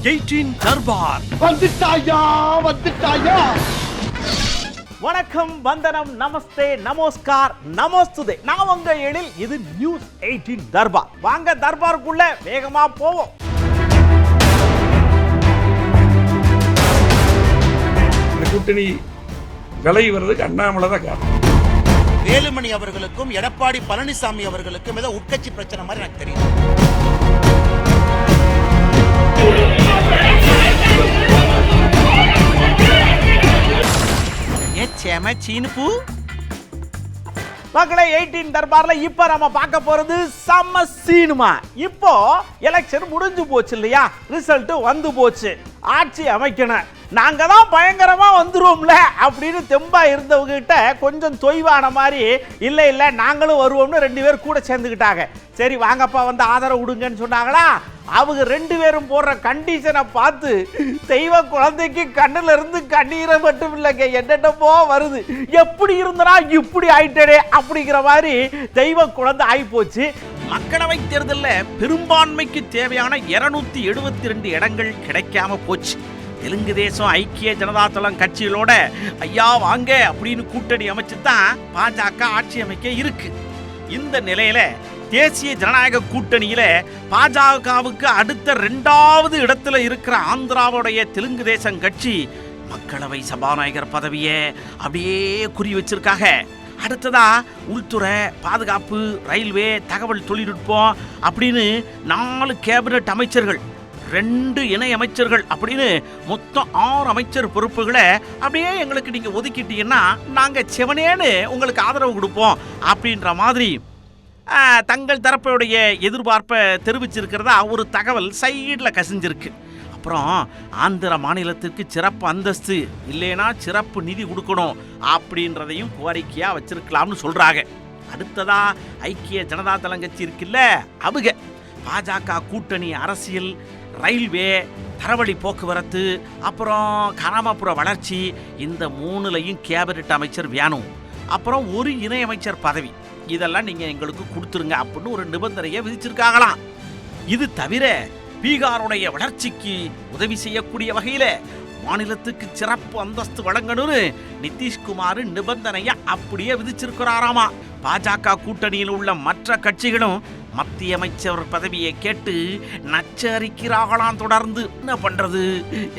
18 தர்பார் வந்துட்டாயா. வணக்கம், வந்தனம், நமஸ்தே, நமஸ்கார், நமஸ்துதே. நான் உங்க எழில். இது நியூஸ் 18 தர்பார். வாங்க தர்பாருக்குள்ள வேகமா போவோம். கூட்டணி விலகி வர்றதுக்கு அண்ணாமலை தான் காரணம். வேலுமணி அவர்களுக்கும் எடப்பாடி பழனிசாமி அவர்களுக்கும் ஏதோ உட்கட்சி பிரச்சனை மாதிரி எனக்கு தெரியும். மக்களை 18 தர்பார்ல இப்ப நம்ம பார்க்க போறது செம்ம சீனுமா. இப்போ எலெக்ஷன் முடிஞ்சு போச்சு இல்லையா, ரிசல்ட் வந்து போச்சு. ஆட்சி அமைக்கணும், நாங்க தான் பயங்கரமா வந்துருவோம்ல அப்படின்னு தெம்பா இருந்தவங்க கிட்ட கொஞ்சம் தொய்வான மாதிரி இல்ல நாங்களும் வருவோம்னு 2 பேர் கூட சேர்ந்துக்கிட்டாங்க. சரி வாங்கப்பா வந்து ஆதரவு விடுங்கன்னு சொன்னாங்களா. அவங்க 2 பேரும் போடுற கண்டிஷனை பார்த்து தெய்வ குழந்தைக்கு கண்ணுல இருந்து கண்ணீரை மட்டும் இல்லைங்க, என்னென்னமோ வருது. எப்படி இருந்தனா இப்படி ஆயிட்டே அப்படிங்கிற மாதிரி தெய்வ குழந்தை ஆகி போச்சு. மக்களவை தேர்தலில் பெரும்பான்மைக்கு தேவையான 272 இடங்கள் கிடைக்காம போச்சு. தெலுங்கு தேசம் ஐக்கிய ஜனதா தளம் கட்சிகளோட ஐயா வாங்க அப்படின்னு கூட்டணி அமைச்சு தான் பாஜக ஆட்சி அமைக்க இருக்கு. இந்த நிலையில தேசிய ஜனநாயக கூட்டணியில பாஜகவுக்கு அடுத்த 2வது இடத்துல இருக்கிற ஆந்திராவுடைய தெலுங்கு தேசம் கட்சி மக்களவை சபாநாயகர் பதவியை அப்படியே குறி வச்சிருக்காங்க. அடுத்ததா உள்துறை, பாதுகாப்பு, ரயில்வே, தகவல் தொழில்நுட்பம் அப்படின்னு 4 கேபினட் அமைச்சர்கள், 2 இணை அமைச்சர்கள் அப்படின்னு மொத்தம் 6 அமைச்சர் பொறுப்புகளை அப்படியே எங்களுக்கு நீங்க ஒதுக்கிட்டீங்கன்னா நாங்க செவனேன்னு உங்களுக்கு ஆதரவு கொடுப்போம் அப்படின்ற மாதிரி தங்கள் தரப்புடைய எதிர்பார்ப்பை தெரிவிச்சிருக்கிறதா ஒரு தகவல் சைடில் கசிஞ்சிருக்கு. அப்புறம் ஆந்திர மாநிலத்திற்கு சிறப்பு அந்தஸ்து இல்லைன்னா சிறப்பு நிதி கொடுக்கணும் அப்படின்றதையும் கோரிக்கையாக வச்சிருக்கலாம்னு சொல்றாங்க. அடுத்ததா ஐக்கிய ஜனதா தளம் கட்சி இருக்குல்ல, அவங்க பாஜக கூட்டணி அரசியல், ரயில்வே, தரவழி போக்குவரத்து, அப்புறம் கிராமப்புற வளர்ச்சி, இந்த 3லையும் கேபினட் அமைச்சர் வேணும். அப்புறம் ஒரு இணை அமைச்சர் பதவி, இதெல்லாம் நீங்க எங்களுக்கு கொடுத்துருங்க அப்படின்னு ஒரு நிபந்தனையை விதிச்சிருக்காங்களாம். இது தவிர பீகாருடைய வளர்ச்சிக்கு உதவி செய்யக்கூடிய வகையில மாநிலத்துக்கு சிறப்பு அந்தஸ்து வழங்கணும்னு நிதிஷ்குமார் நிபந்தனையை அப்படியே விதிச்சிருக்கிறாராமா. பாஜக கூட்டணியில் உள்ள மற்ற கட்சிகளும் மத்திய அமைச்சர் பதவியை கேட்டு நச்சரிக்கிறாங்களாம். தொடர்ந்து என்ன பண்றது,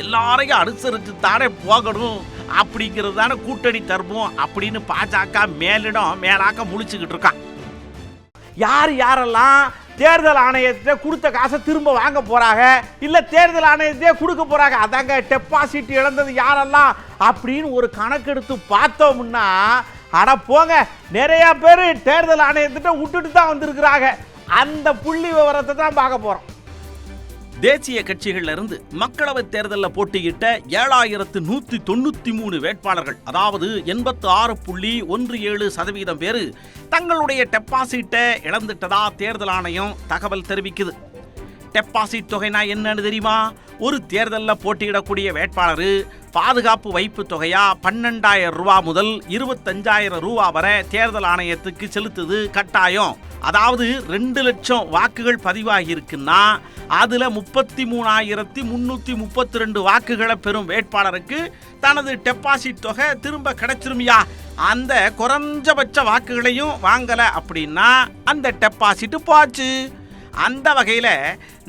எல்லாரையும் அனுசரித்து தானே போகணும் அப்படிங்கிறது தானே கூட்டணி தர்மம் அப்படின்னு பாஜக மேலாக்க முழிச்சுக்கிட்டு இருக்கான். யாரெல்லாம் தேர்தல் ஆணையத்தை கொடுத்த காசை திரும்ப வாங்க போறாங்க, இல்ல தேர்தல் ஆணையத்தையே கொடுக்க போறாங்க, அதாங்க டெபாசிட் இழந்தது யாரெல்லாம் அப்படின்னு ஒரு கணக்கெடுத்து பார்த்தோம்னா அட போங்க, நிறைய பேர் தேர்தல் ஆணையத்திட்ட விட்டுட்டு தான் வந்திருக்கிறாங்க. அந்த புள்ளி விவரத்தை தான் பார்க்க போறோம். தேசிய கட்சிகள்ல இருந்து மக்களவை தேர்தலில் போட்டியிட்ட 7193 வேட்பாளர்கள், அதாவது 86.17% பேர் தங்களுடைய டெபாசிட்டை இழந்துட்டதா தேர்தல் ஆணையம் தகவல் தெரிவிக்குது. டெபாசிட் தொகைனா என்னன்னு தெரியுமா? ஒரு தேர்தலில் போட்டியிடக்கூடிய வேட்பாளர் பாதுகாப்பு வைப்பு தொகையா 12,000 ரூபா முதல் 25,000 ரூபா வரை தேர்தல் ஆணையத்துக்கு செலுத்துது கட்டாயம். அதாவது 2 லட்சம் வாக்குகள் பதிவாகி இருக்குன்னா அதுல 33,332 வாக்குகளை பெறும் வேட்பாளருக்கு தனது டெபாசிட் தொகை திரும்ப கிடைச்சிருமியா. அந்த குறைஞ்சபட்ச வாக்குகளையும் வாங்கல அப்படின்னா அந்த டெபாசிட் போச்சு. அந்த வகையில்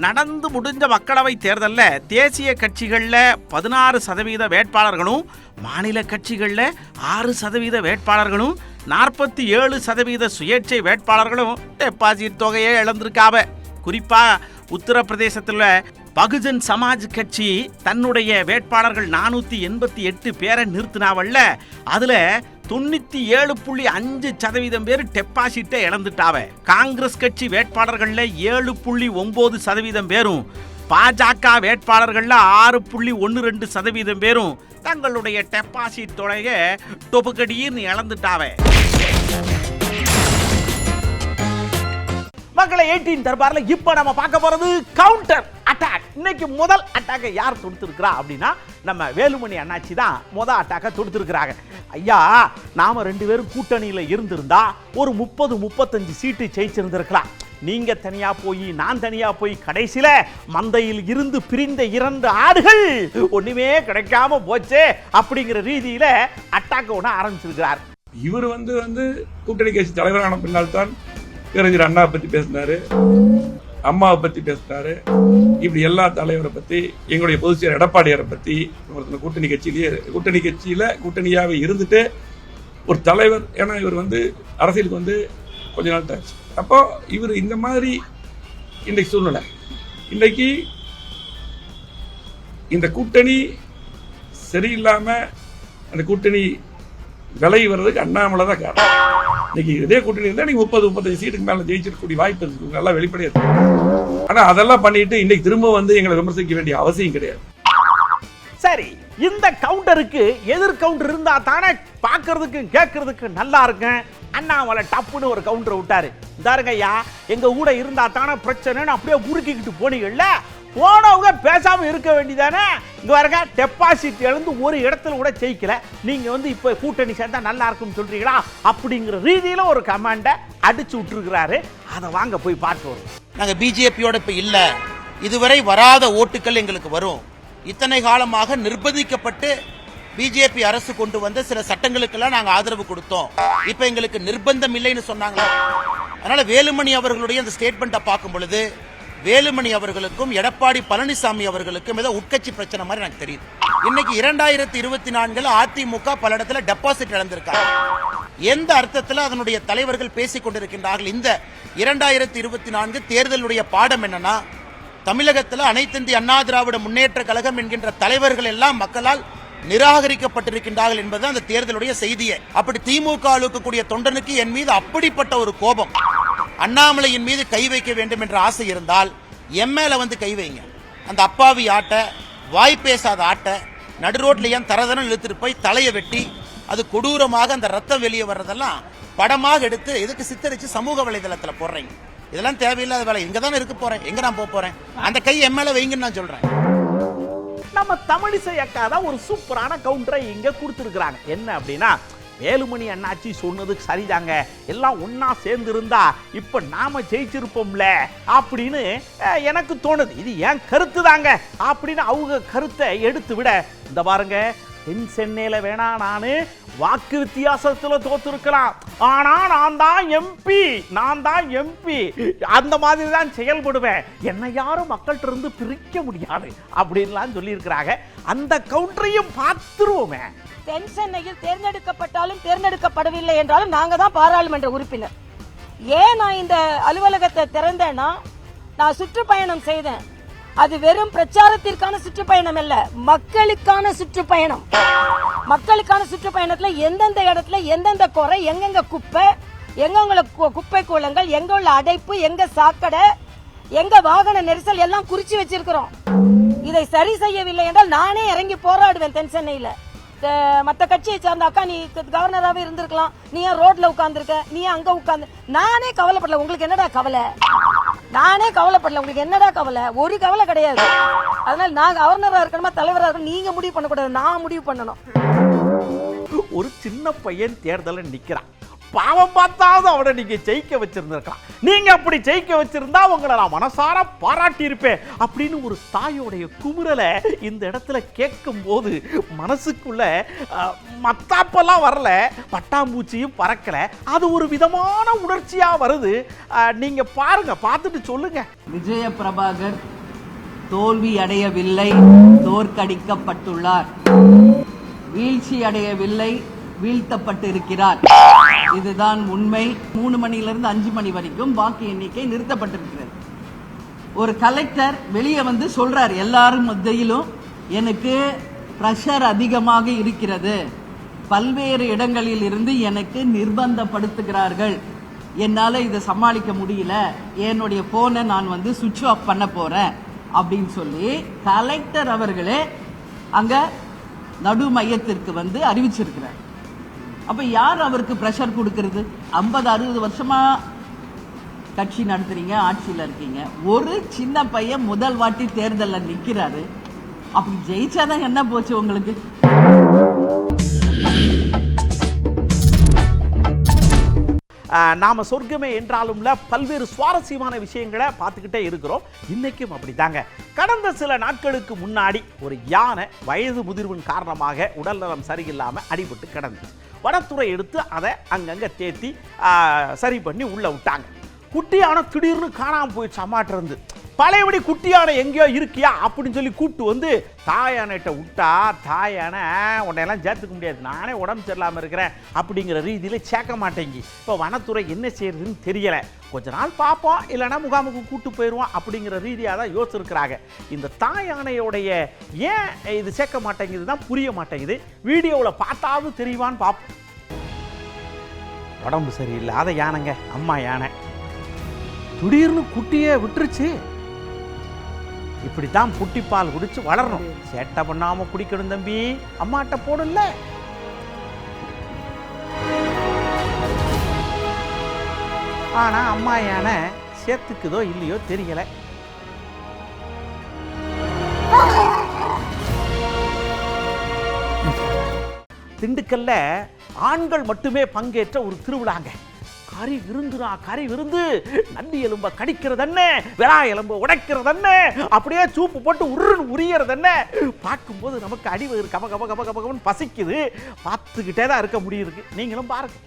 நடந்து முடிஞ்ச மக்களவை தேர்தலில் தேசிய கட்சிகளில் 16% வேட்பாளர்களும், மாநில கட்சிகளில் 6% வேட்பாளர்களும், 47% சுயேட்சை வேட்பாளர்களும் டெபாசிட் தொகையை இழந்திருக்காவ. குறிப்பாக உத்தரப்பிரதேசத்தில் பகுஜன் சமாஜ் கட்சி தன்னுடைய வேட்பாளர்கள் 488 பேரை நிறுத்தினாவல்ல, அதுல 97.5% பேர் டெபாசிட்டை இழந்துட்டாவ. காங்கிரஸ் கட்சி வேட்பாளர்கள்ல 7.9% பேரும், பாஜக வேட்பாளர்கள்ல 6.12% பேரும் தங்களுடைய டெபாசிட் தொகையை டொபுக்கடின்னு இழந்துட்டாவ. மக்களை 18 தர்பார்ல இப்ப நம்ம பார்க்க போறது கவுண்டர் அட்டாக். இன்னைக்கு முதல் அட்டாக்கை யார் தொடுத்திருக்கிறா அப்படின்னா நம்ம வேலுமணி அண்ணாச்சி தான் முதல் அட்டாக்கை தொடுத்திருக்கிறாங்க. ஐயா, நாம 2 பேரும் கூட்டணியில இருந்திருந்தா ஒரு 30-35 சீட்டு ஜெயிச்சிருந்திருக்கலாம். நீங்க தனியா போய் நான் தனியா போய் கடைசியில மந்தையில் இருந்து பிரிந்த 2 ஆடுகள் ஒண்ணுமே கிடைக்காம போச்சே அப்படிங்கிற ரீதியில அட்டாக் ஒண்ணு ஆரம்பிச்சிருக்கிறார். இவர் வந்து கூட்டணி கட்சி தலைவரான பின்னால் தான் பேரறிஞர் அண்ணாவை பத்தி பேசினாரு, அம்மாவை பத்தி பேசினாரு. இப்படி எல்லா தலைவரை பத்தி, எங்களுடைய பொதுச் செயலர் எடப்பாடியாரை பத்தி, கூட்டணி கட்சியில கூட்டணியாவே இருந்துட்டு ஒரு தலைவர். ஏன்னா இவர் அரசியலுக்கு கொஞ்ச நாள் தாச்சு. அப்போ இவர் இந்த மாதிரி இன்றைக்கு சூழ்நிலை, இன்றைக்கு இந்த கூட்டணி சரியில்லாம அந்த கூட்டணி விலை வர்றதுக்கு அண்ணாமலை தான் காரணம். இன்னைக்கு இதே கூட்டணி இருந்தா நீங்க 30-35 சீட்டுக்கு மேல ஜெயிச்சிருக்கக்கூடிய வாய்ப்பு இருக்கு, நல்லா வெளிப்படையா. ஆனா அதெல்லாம் பண்ணிட்டு இன்னைக்கு திரும்ப எங்களை விமர்சிக்க வேண்டிய அவசியம் கிடையாது. சரி, இந்த கவுண்டருக்கு எதிர் கவுண்டர் இருந்தா தானே பாக்குறதுக்கு கேட்கறதுக்கு நல்லா இருக்கும். அண்ணாமலை டப்புன்னு ஒரு கவுண்டர் விட்டாரு. இந்தாருங்க ஐயா, எங்க கூட இருந்தா தானே பிரச்சனைன்னு அப்படியே முறுக்கிக்கிட்டு போனீங்கல்ல, போனவங்க பேசாம இருக்க வேண்டியதானே. இங்க வரங்க, டெபாசிட் எழுந்து ஒரு இடத்துல கூட ஜெயிக்கல, நீங்க இப்ப கூட்டணி சேர்ந்தா நல்லா இருக்கும்னு சொல்றீங்களா அப்படிங்கிற ரீதியில ஒரு கமாண்ட அடிச்சு விட்டுருக்கிறாரு. அதை வாங்க போய் பார்த்து வரும். நாங்க பிஜேபியோட இப்ப இல்ல, இதுவரை வராத ஓட்டுகள் எங்களுக்கு வரும். இத்தனை காலமாக நிர்பந்திக்கப்பட்டு பிஜேபி அரசு கொண்டு வந்த சில சட்டங்களுக்கெல்லாம் நாங்க ஆதரவு கொடுத்தோம். இப்ப எங்களுக்கு நிர்பந்தம் இல்லைன்னு சொன்னாங்களா? அதனால வேலுமணி அவர்களுடைய அந்த ஸ்டேட்மெண்ட்டை பார்க்கும் பொழுது வேலுமணி அவர்களுக்கும் எடப்பாடி பழனிசாமி அவர்களுக்கும் ஏதோ உட்கட்சி பிரச்சனை மாதிரி எனக்கு தெரியுது. இன்னைக்கு 2024 அதிமுக பல இடத்துல டெபாசிட் இழந்திருக்காங்க. எந்த அர்த்தத்தில் அதனுடைய தலைவர்கள் பேசிக் கொண்டிருக்கின்றார்கள்? இந்த 2024 தேர்தலுடைய பாடம் என்னன்னா, தமிழகத்தில் அனைத்து இந்திய அண்ணா திராவிட முன்னேற்ற கழகம் என்கின்ற தலைவர்கள் எல்லாம் மக்களால் நிராகரிக்கப்பட்டிருக்கின்றார்கள் என்பது அந்த தேர்தலுடைய செய்தியே. அப்படி திமுக இருக்கக்கூடிய தொண்டனுக்கு என் மீது அப்படிப்பட்ட ஒரு கோபம், அண்ணாமலையின் மீது கை வைக்க வேண்டும் என்ற ஆசை இருந்தால் என் மேல கை வைங்க. அந்த அப்பாவி ஆட்ட, வாய் பேசாத ஆட்ட நடு ரோட்ல ஏன் தரதனம் இழுத்துட்டு போய் தலையை வெட்டி அது கொடூரமாக அந்த ரத்தம் வெளியே வர்றதெல்லாம் படமாக எடுத்து எதுக்கு சித்தரிச்சு சமூக வலைதளத்தில் போடுறீங்க? இதெல்லாம் தேவையில்லாத வேலை. இங்க தானே இருக்க போறேன், எங்க நான் போறேன்? அந்த கை என் மேல வைங்கன்னு நான் சொல்றேன். நம்ம தமிழிசை அக்கா தான் ஒரு சூப்பரான கவுண்டரை இங்க கொடுத்துருக்காங்க. என்ன அப்படின்னா, வேலுமணி அண்ணாச்சி சொன்னது சரிதாங்க, எல்லாம் ஒன்னா சேர்ந்து இருந்தா இப்ப நாம ஜெயிச்சிருப்போம்ல அப்படின்னு எனக்கு தோணுது. இது ஏன் கருத்து தாங்க அப்படின்னு அவங்க கருத்தை எடுத்து விட, இந்த பாருங்க, தென் சென்னையில வேணா நானு வாக்கு வித்தியாசத்துல தோத்துருக்கலாம், ஆனா நான் தான் எம்பி அந்த மாதிரி தான் செயல்படுவேன், என்னை யாரும் மக்கள்கிட்ட இருந்து பிரிக்க முடியாது அப்படின்லாம் சொல்லி இருக்கிறாங்க. அந்த கவுண்டரையும் பார்த்துருவோமே. தென் சென்னையில் தேர்ந்தெடுக்கப்பட்டாலும் தேர்ந்தெடுக்கப்படவில்லை என்றாலும் நாங்க தான் பாராளுமன்ற உறுப்பினர். ஏன் நான் இந்த அலுவலகத்தை திறந்தேன்னா, நான் சுற்றுப்பயணம் செய்தேன். அது வெறும் பிரச்சாரத்திற்கான சுற்றுப்பயணம் அல்ல, மக்களுக்கான சுற்றுப்பயணம். மக்களுக்கான சுற்றுப்பயணத்துல எந்தெந்த இடத்துல எந்தெந்த குறை, எங்கெங்க குப்பை, எங்க குப்பை கூலங்கள், எங்க உள்ள அடைப்பு, எங்க சாக்கடை, எங்க வாகன நெரிசல் எல்லாம் குறிச்சு வச்சிருக்கிறோம். இதை சரி செய்யவில்லை என்றால் நானே இறங்கி போராடுவேன் தென் சென்னையில. மற்ற கட்சியை சார்ந்த அக்கா, நீ கவர்னராகவே இருந்திருக்கலாம், நீ ஏன் ரோட்ல உட்கார்ந்துருக்க, நீ ஏன் அங்க உட்கார்ந்து? நானே கவலைப்படல, உங்களுக்கு என்னடா கவலை? நானே கவலைப்படல, உங்களுக்கு என்னடா கவலை? ஒரு கவலை கிடையாது. அதனால நான் கவர்னரா இருக்கணுமா தலைவரா இருக்கணும் நீங்க முடிவு பண்ணக்கூடாது, நான் முடிவு பண்ணணும். ஒரு சின்ன பையன் தேர்தல நிக்கிறான், பாவம் பார்த்தாவது அவனை நீங்க ஜெயிக்க வச்சிருந்திருக்கலாம். நீங்க அப்படி ஜெயிக்க வச்சிருந்தா உங்களை நான் மனசார பாராட்டி இருப்பேன் அப்படின்னு ஒரு தாயோடைய குமுறலை இந்த இடத்துல கேட்கும் போது மனசுக்குள்ள மத்தாப்பெல்லாம் வரல, பட்டாம்பூச்சியும் பறக்கல, அது ஒரு விதமான உணர்ச்சியா வருது. நீங்க பாருங்க, பார்த்துட்டு சொல்லுங்க. விஜய பிரபாகர் தோல்வி அடையவில்லை, தோற்கடிக்கப்பட்டுள்ளார். வீழ்ச்சி அடையவில்லை, வீழ்த்தப்பட்டு இருக்கிறார். இதுதான் உண்மை. 3 மணியிலிருந்து 5 மணி வரைக்கும் வாக்கு எண்ணிக்கை நிறுத்தப்பட்டிருக்கிறது. ஒரு கலெக்டர் வெளியே வந்து சொல்றார், எல்லாரும் மத்தியிலும் எனக்கு பிரஷர் அதிகமாக இருக்கிறது, பல்வேறு இடங்களில் இருந்து எனக்கு நிர்பந்தப்படுத்துகிறார்கள், என்னால இதை சமாளிக்க முடியல, என்னுடைய போனை நான் வந்து சுவிட்ச் ஆஃப் பண்ண போறேன் அப்படின்னு சொல்லி கலெக்டர் அவர்களே அங்க நடு மையத்திற்கு வந்து அறிவிச்சிருக்கிறார். அப்ப யார் அவருக்கு பிரஷர் கொடுக்கிறது? 50-60 வருஷமா கட்சி நடத்துறீங்க, ஆட்சியில் இருக்கீங்க. ஒரு சின்ன பையன் முதல் வாட்டி தேர்தலில் நிக்கிறாரு, அப்படி ஜெயிச்சாதான் என்ன போச்சு உங்களுக்கு? நாம சொர்க்கமே என்றாலும்ல பல்வேறு சுவாரஸ்யமான விஷயங்களை பார்த்துக்கிட்டே இருக்கிறோம். இன்னைக்கும் அப்படித்தாங்க. கடந்த சில நாட்களுக்கு முன்னாடி ஒரு யானை வயது முதிர்வின் காரணமாக உடல்நலம் சரியில்லாமல் அடிபட்டு கிடந்துச்சு. வனத்துறை எடுத்து அதை அங்கங்கே தேத்தி சரி பண்ணி உள்ள விட்டாங்க. குட்டியான திடீர்னு காணாமல் போயிடுச்சு. அம்மாட்ட இருந்து பழையபடி குட்டியான எங்கேயோ இருக்கியா அப்படின்னு சொல்லி கூப்பிட்டு வந்து தாயானைட்ட விட்டா தாயானை உன்னையெல்லாம் சேர்த்துக்க முடியாது, நானே உடம்பு சரியில்லாமல் இருக்கிறேன் அப்படிங்கிற ரீதியில் சேர்க்க மாட்டேங்கி. இப்போ வனத்துறை என்ன செய்யறதுன்னு தெரியலை. கொஞ்ச நாள் பார்ப்போம், இல்லைன்னா முகாமுக்கு கூப்பிட்டு போயிடுவோம் அப்படிங்கிற ரீதியாக தான் யோசிச்சிருக்கிறாங்க. இந்த தாயானையோடைய ஏன் இது சேர்க்க மாட்டேங்குது தான் புரிய மாட்டேங்குது. வீடியோவில் பார்த்தாவது தெரியுமான்னு பார்ப்போம். உடம்பு சரியில்லாத யானைங்க, அம்மா யானை திடீர்னு குட்டியை விட்டுருச்சு. இப்படித்தான் புட்டிப்பால் குடிச்சு வளரணும். சேட்டை பண்ணாம குடிக்கணும் தம்பி, அம்மாட்ட போடல. ஆனா அம்மா யானை சேர்த்துக்குதோ இல்லையோ தெரியல. திண்டுக்கல்ல ஆண்கள் மட்டுமே பங்கேற்ற ஒரு திருவிழாங்க. கறி விருந்துனா கறி விருந்து. நந்தி எலும்பை கடிக்கிறதென்ன, விழா எலும்பை உடைக்கிறதென்ன, அப்படியே சூப்பு போட்டு உரியறதென்ன. பார்க்கும்போது நமக்கு அடிவயிறு கப கப கப கபகன்னு பசிக்குது. பார்த்துக்கிட்டே தான் இருக்க முடியுது. நீங்களும் பாருங்க.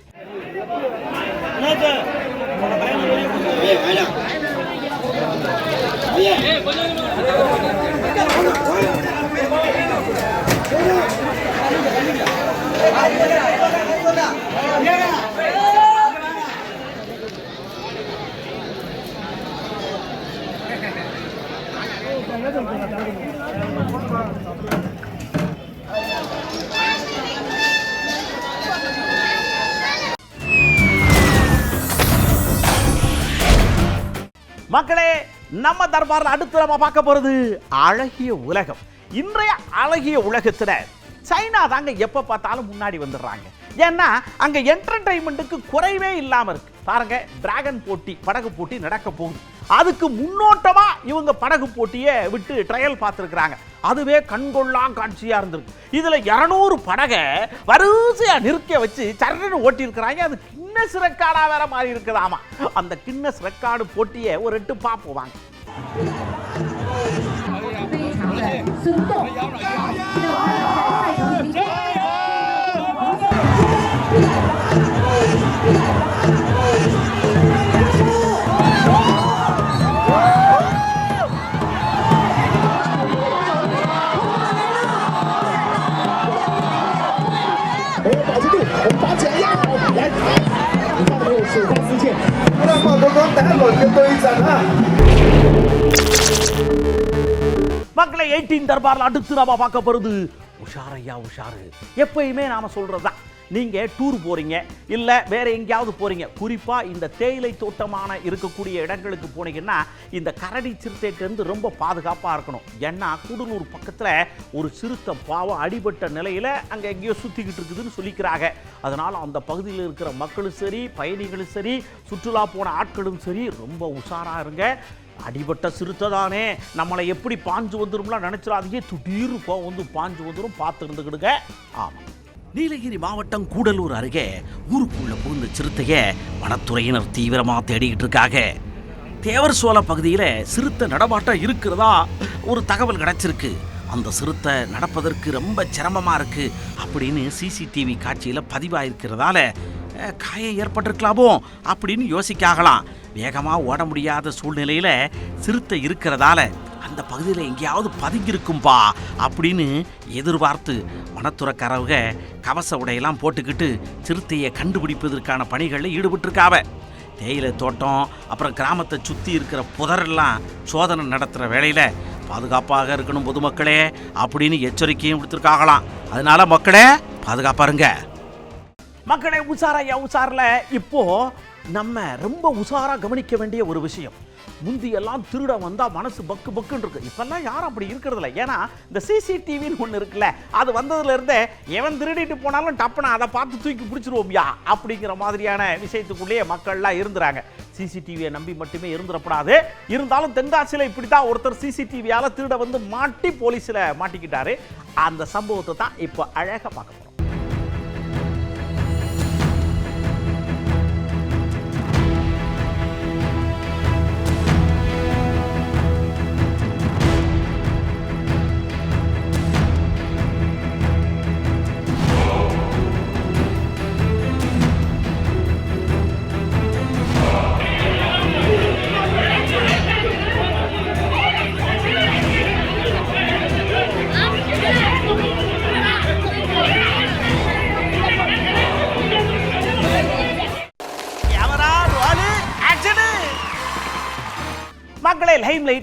மக்களே, நம்ம தர்பார்ல அடுத்து நம்ம பார்க்க போறது அழகிய உலகம். இன்றைய அழகிய உலகத்துல சைனா தாங்க எப்ப பார்த்தாலும் முன்னாடி வந்துடுறாங்க. ஏன்னா அங்க என்டர்டைன்மெண்ட்டுக்கு குறைவே இல்லாம இருக்கு. பாருங்க, டிராகன் போட்டி, படகு போட்டி நடக்க போகுது. அதுக்கு முன்னோட்டமா இவங்க படகு போட்டியை விட்டு ட்ரையல் பார்த்துருக்குறாங்க. அதுவே கண்கொள்ளா காட்சியா இருந்திருக்கு. இதுல 200 படகை வரிசையா நிற்க வச்சு சரணு ஓட்டி இருக்கிறாங்க. அது கின்னஸ் ரெக்கார்டா வேற மாதிரி இருக்குதாமா. அந்த கின்னஸ் ரெக்கார்டு போட்டியை ஒரு 8 பார்ப்போம் வாங்க. மக்களை 18 தர்பார்ல அடுத்து நாம பார்க்க போறது உஷாரையா உஷாரு. எப்பயுமே நாம சொல்றதுதான், நீங்க டூர் போறீங்க இல்ல வேற எங்கேயாவது போறீங்க, குறிப்பா இந்த தேயிலை தோட்டமான இருக்கக்கூடிய இடங்களுக்கு போனீங்கன்னா இந்த கரடி சிறுத்தைகிட்ட இருந்து ரொம்ப பாதுகாப்பா இருக்கணும். ஏன்னா கூடலூர் பக்கத்துல ஒரு சிறுத்தை பாவம் அடிபட்ட நிலையில அங்க எங்கேயோ சுத்திக்கிட்டு இருக்குதுன்னு சொல்லிக்கிறாங்க. அதனால அந்த பகுதியில் இருக்கிற மக்களும் சரி, பயணிகளும் சரி, சுற்றுலா போன ஆட்களும் சரி ரொம்ப உஷாரா இருங்க. அடிபட்ட சிறுத்தை தானே நம்மளை எப்படி பாஞ்சு வந்துரும்லாம் நினைச்சிடாதீங்க. திடீர்னு வந்து பாஞ்சு வந்துடும், பார்த்து இருந்துக்கிடுங்க. ஆமா, நீலகிரி மாவட்டம் கூடலூர் அருகே ஊருக்குள்ள புகுந்த சிறுத்தையை வனத்துறையினர் தீவிரமாக தேடிக்கிட்டு இருக்காங்க. தேவர் சோலை பகுதியில் சிறுத்தை நடமாட்டம் இருக்கிறதா ஒரு தகவல் கிடைச்சிருக்கு. அந்த சிறுத்தை நடப்பதற்கு ரொம்ப சிரமமாக இருக்கு அப்படின்னு சிசிடிவி காட்சியில் பதிவாயிருக்கிறதால காயம் ஏற்பட்டிருக்கலாமோ அப்படின்னு யோசிக்காகலாம். வேகமாக ஓட முடியாத சூழ்நிலையில் சிறுத்தை இருக்கிறதால அந்த பகுதியில் எங்கேயாவது பதுங்கியிருக்கும்பா அப்படின்னு எதிர்பார்த்து வனத்துறைக்காரவங்க கவச உடையெல்லாம் போட்டுக்கிட்டு சிறுத்தையை கண்டுபிடிப்பதற்கான பணிகளில் ஈடுபட்டிருக்காவ. தேயிலை தோட்டம் அப்புறம் கிராமத்தை சுற்றி இருக்கிற புதரெல்லாம் சோதனை நடத்துகிற வேளையில் பாதுகாப்பாக இருக்கணும் பொதுமக்களே அப்படின்னு எச்சரிக்கையும் கொடுத்துருக்காங்களாம். அதனால மக்களே பாதுகாப்பாக இருங்க. மக்களே, உஷாரையா உஷாரில் இப்போ நம்ம ரொம்ப உஷாராக கவனிக்க வேண்டிய ஒரு விஷயம். முந்தியெல்லாம் திருட வந்தால் மனசு பக்கு பக்குன்னு இருக்கு. இப்பெல்லாம் யாரும் அப்படி இருக்கிறதில்ல. ஏன்னா இந்த சிசிடிவின்னு ஒன்று இருக்குல்ல, அது வந்ததுலேருந்தே எவன் திருடிட்டு போனாலும் டப்புனா அதை பார்த்து தூக்கி பிடிச்சிருவோம்யா அப்படிங்கிற மாதிரியான விஷயத்துக்குள்ளேயே மக்கள்லாம் இருந்துறாங்க. சிசிடிவியை நம்பி மட்டுமே இருந்துடப்படாது. இருந்தாலும் தென்காசியில் இப்படி தான் ஒருத்தர் சிசிடிவியால் திருட வந்து மாட்டி போலீஸில் மாட்டிக்கிட்டாரு. அந்த சம்பவத்தை தான் இப்போ அழகாக பார்க்க போகிறோம்.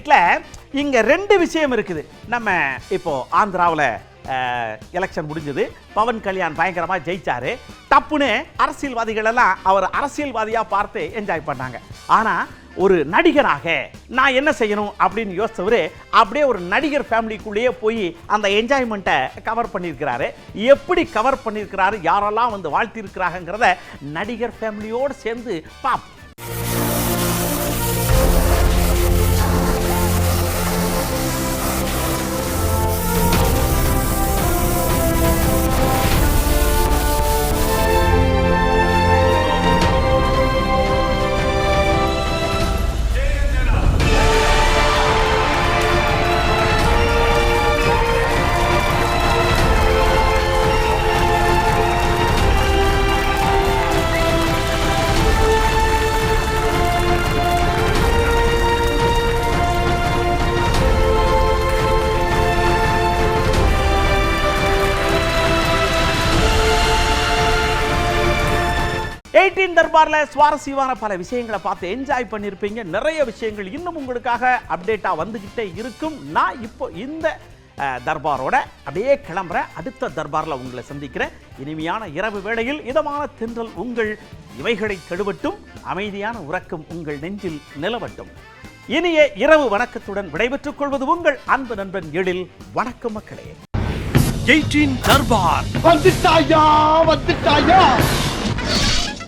ரைட்ல இங்க ரெண்டு விஷயம் இருக்குது. நம்ம இப்போ ஆந்திராவில் எலெக்ஷன் முடிஞ்சது, பவன் கல்யாண் பயங்கரமா ஜெயிச்சாரு. டப்புன்னு அரசியல்வாதிகள் எல்லாம் அவர் அரசியல்வாதியா பார்த்து என்ஜாய் பண்ணாங்க. ஆனா ஒரு நடிகராக நான் என்ன செய்யணும் அப்படின்னு யோசிச்சவரு அப்படியே ஒரு நடிகர் ஃபேமிலிக்குள்ளேயே போய் அந்த என்ஜாய்மெண்ட்டை கவர் பண்ணியிருக்கிறாரு. எப்படி கவர் பண்ணியிருக்கிறாரு, யாரெல்லாம் வந்து வாழ்த்திருக்கிறாங்கிறத நடிகர் ஃபேமிலியோடு சேர்ந்து பாப். தர்பார்ல சுவாரஸ்யமான பல விஷயங்களை பார்த்து என்ஜாய் பண்ணியிருப்பீங்க. நிறைய விஷயங்கள் இன்னும் உங்களுக்காக அப்டேட்டா வந்துகிட்டே இருக்கும். நான் இப்போ இந்த தர்பாரோட அப்படியே கிளம்புறேன். அடுத்த தர்பார்ல உங்களை சந்திக்கிறேன். இனிமையான இரவு வேளையில் இதமான தென்றல் உங்கள் இவைகளை கெடுவட்டும், அமைதியான உறக்கம் உங்கள் நெஞ்சில் நிலவட்டும். இனிய இரவு வணக்கத்துடன் விடைபெற்றுக் கொள்வது உங்கள் அன்பு நண்பன் எழில். வணக்கம் மக்களே. 18 தர்பார் வந்துட்டாயா.